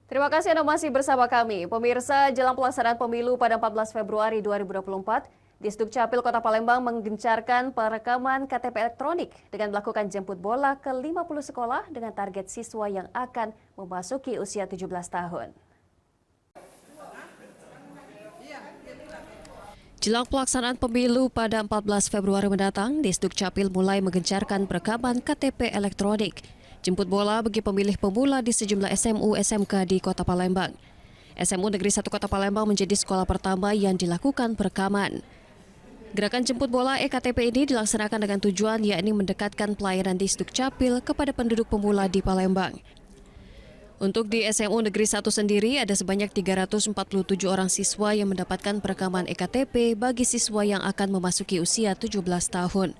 Terima kasih Anda masih bersama kami. Pemirsa, jelang pelaksanaan pemilu pada 14 Februari 2024, Disdukcapil Kota Palembang menggencarkan perekaman KTP elektronik dengan melakukan jemput bola ke 50 sekolah dengan target siswa yang akan memasuki usia 17 tahun. Jelang pelaksanaan pemilu pada 14 Februari mendatang, Disdukcapil mulai menggencarkan perekaman KTP elektronik. Jemput bola bagi pemilih pemula di sejumlah SMU SMK di Kota Palembang. SMU Negeri 1 Kota Palembang menjadi sekolah pertama yang dilakukan perekaman. Gerakan jemput bola eKTP ini dilaksanakan dengan tujuan yakni mendekatkan pelayanan Disdukcapil kepada penduduk pemula di Palembang. Untuk di SMU Negeri 1 sendiri ada sebanyak 347 orang siswa yang mendapatkan perekaman eKTP bagi siswa yang akan memasuki usia 17 tahun.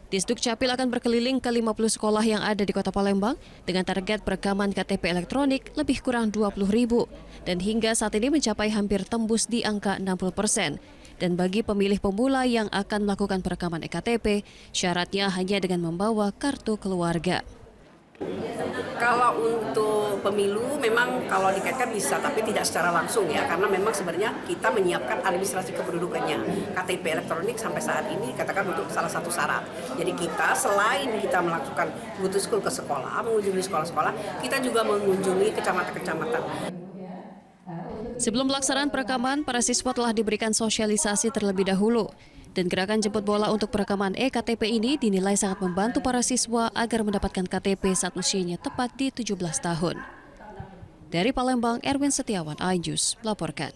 Disdukcapil akan berkeliling ke 50 sekolah yang ada di Kota Palembang dengan target perekaman KTP elektronik lebih kurang 20.000 dan hingga saat ini mencapai hampir tembus di angka 60%. Dan bagi pemilih pemula yang akan melakukan perekaman eKTP, syaratnya hanya dengan membawa kartu keluarga. Kalau untuk pemilu memang kalau dikaitkan bisa, tapi tidak secara langsung ya, karena memang sebenarnya kita menyiapkan administrasi kependudukannya. KTP elektronik sampai saat ini katakan untuk salah satu syarat. Jadi kita selain kita melakukan go to school ke sekolah, mengunjungi sekolah-sekolah, kita juga mengunjungi kecamatan-kecamatan. Sebelum pelaksanaan perekaman, para siswa telah diberikan sosialisasi terlebih dahulu. Dan gerakan jemput bola untuk perekaman eKTP ini dinilai sangat membantu para siswa agar mendapatkan KTP saat usianya tepat di 17 tahun. Dari Palembang, Erwin Setiawan, iNews melaporkan.